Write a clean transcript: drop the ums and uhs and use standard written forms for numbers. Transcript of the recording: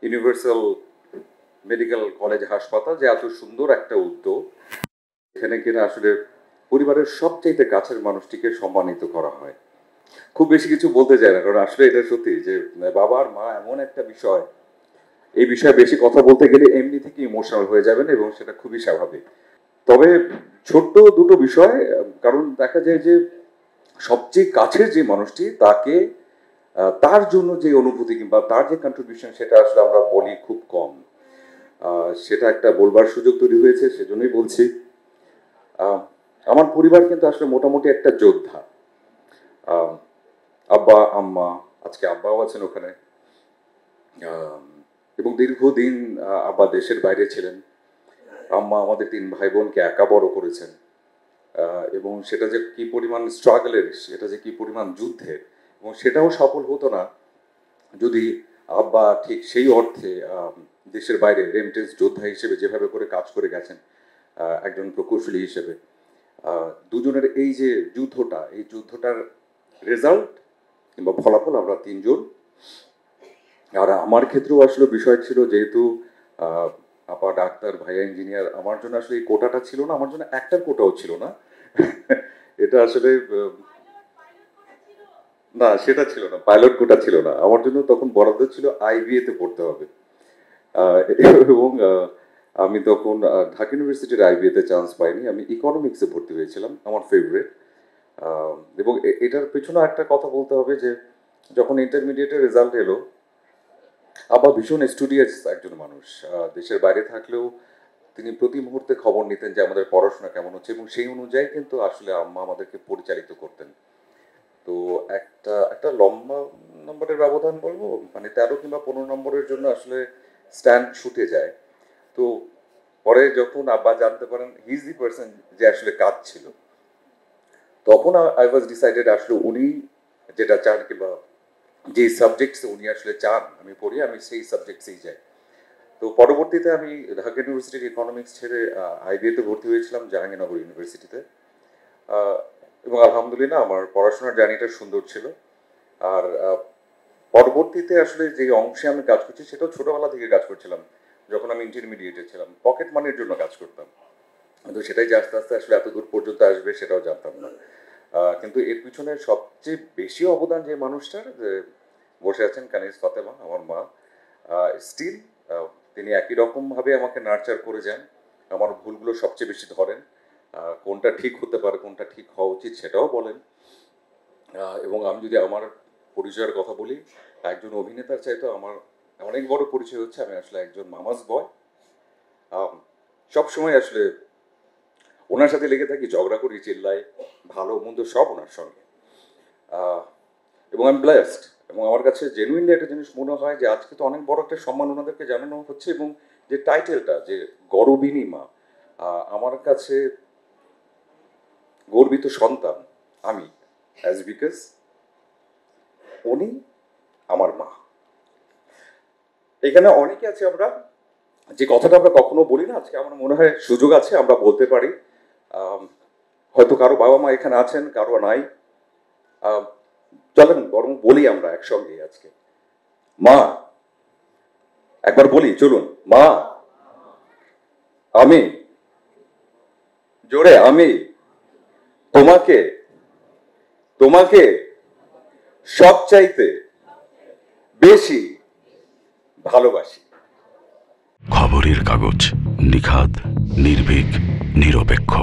Universal medical college হাসপাতাল যে এত সুন্দর একটা উদ্যোগ, এখানে কিনা আসলে পরিবারের সবচেয়ে কাছের মানুষটিকে সম্মানিত করা হয়। খুব বেশি কিছু বলতে চাই না, কারণ আসলে এটা সত্যি যে বাবা আর মা এমন একটা বিষয়, এই বিষয়ে বেশি কথা বলতে গেলে এমনি থেকে ইমোশনাল হয়ে যাবেন এবং সেটা খুবই স্বাভাবিক। তবে ছোট্ট দুটো বিষয়, কারণ দেখা যায় যে সবচেয়ে কাছের যে মানুষটি তাকে তার জন্য যে অনুভূতি কিংবা তার যে কন্ট্রিবিউশন সেটা আসলে আমরা বলি খুব কম। সেটা একটা বলবার সুযোগ তৈরি হয়েছে, সেজন্যই বলছি। আমার পরিবার কিন্তু আসলে মোটামুটি একটা যোদ্ধা। আব্বা আম্মা, আজকে আব্বাও আছেন ওখানে, এবং দীর্ঘদিন আব্বা দেশের বাইরে ছিলেন। আম্মা আমাদের 3 ভাই বোনকে একা বড় করেছেন, এবং সেটা যে কি পরিমাণ স্ট্রাগলের, সেটা যে কি পরিমাণ যুদ্ধের, এবং সেটাও সফল হতো না যদি আব্বা ঠিক সেই অর্থে দেশের বাইরে রেমিটেন্স যোদ্ধা হিসেবে যেভাবে করে কাজ করে গেছেন, একজন প্রকৌশলী হিসেবে, দুজনের এই যে যুদ্ধটা, এই যুদ্ধটার রেজাল্ট কিংবা ফলাফল আমরা 3 জন। আর আমার ক্ষেত্রেও আসলে বিষয় ছিল, যেহেতু আপা ডাক্তার, ভাইয়া ইঞ্জিনিয়ার, আমার জন্য আসলে এই কোটাটা ছিল না, আমার জন্য একটার কোটাও ছিল না। এটা আসলে না, সেটা ছিল না, পাইলট কোটা ছিল না আমার জন্য, তখন বরাদ্দ ছিল আইবিএ তে পড়তে হবে। এবং আমি তখন ঢাকা ইউনিভার্সিটির আইবিএ তে চান্স পাইনি, আমি ইকোনমিক্সে ভর্তি হয়েছিলাম, আমার ফেভারিট। এবং এটার পেছনে একটা কথা বলতে হবে যে যখন ইন্টারমিডিয়েটের রেজাল্ট এলো, আব্বা ভীষণ স্টুডিয়াস একজন মানুষ। দেশের বাইরে থাকলেও তিনি প্রতি মুহূর্তে খবর নিতেন যে আমাদের পড়াশোনা কেমন হচ্ছে, এবং সেই অনুযায়ী কিন্তু আসলে আম্মা আমাদেরকে পরিচালিত করতেন। তো একটা একটা লম্বা নম্বরের ব্যবধান বলবো, মানে 13 কিংবা 15 নম্বরের জন্য আসলে স্ট্যান্ড ছুটে যায়। তো পরে যখন আব্বা জানতে পারেন হি ইজ দি পার্সন যে আসলে কাজ ছিল, তখন আই ওয়াজ ডিসাইডেড আসলে উনি যেটা চান কিংবা যে সাবজেক্টস উনি আসলে চান আমি পড়ি, আমি সেই সাবজেক্টসেই যাই। তো পরবর্তীতে আমি ঢাকা ইউনিভার্সিটির ইকোনমিক্স ছেড়ে আইবিএতে ভর্তি হয়েছিলাম জাহাঙ্গীরনগর ইউনিভার্সিটিতে। এবং আলহামদুলিল্লাহ আমার পড়াশোনার জার্নিটা সুন্দর ছিল। আর পরবর্তীতে আসলে যে অংশে আমি কাজ করছি সেটাও ছোটবেলা থেকে কাজ করছিলাম। যখন আমি ইন্টারমিডিয়েটে ছিলাম পকেট মানির জন্য কাজ করতাম, কিন্তু সেটাই যে আস্তে আস্তে আসলে এত দূর পর্যন্ত আসবে সেটাও জানতাম না। কিন্তু এর পিছনে সবচেয়ে বেশি অবদান যে মানুষটার, যে বসে আছেন কানিজ ফাতেমা, আমার মা, স্টিল তিনি একই রকমভাবে আমাকে নার্চার করে যান। আমার ভুলগুলো সবচেয়ে বেশি ধরেন, কোনটা ঠিক হতে পারে, কোনটা ঠিক হওয়া উচিত সেটাও বলেন। এবং আমি যদি আমার পরিচয়ের কথা বলি, একজন অভিনেতার চাইতে আমার অনেক বড় পরিচয় হচ্ছে আমি আসলে একজন মামাজ বয়। সবসময় আসলে ওনার সাথে লেগে থাকি, ঝগড়া করি, চিল্লাই, ভালো মন্দ সব ওনার সঙ্গে। এবং আমি ব্লেসড, এবং আমার কাছে জেনুইনলি একটা জিনিস মনে হয় যে আজকে তো অনেক বড় একটা সম্মান ওনাদেরকে জানানো হচ্ছে, এবং যে টাইটেলটা যে গর্বিনী মা, আমার কাছে গর্বিত সন্তান আমি, অ্যাজ বিকজ উনি আমার মা। এখানে অনেকে আছে আমরা যে কথাটা আমরা কখনো বলি না, আজকে আমার মনে হয় সুযোগ আছে আমরা বলতে পারি। হয়তো কারো বাবা মা এখানে আছেন, কারো নাই, চলেন বরং বলি আমরা একসঙ্গে আজকে, মা। একবার বলি, চলুন, মা। আমি, জোরে, আমি তোমাকে তোমাকে সবচাইতে বেশি ভালোবাসি। খবরের কাগজ, নিখাদ, নির্ভীক, নিরপেক্ষ।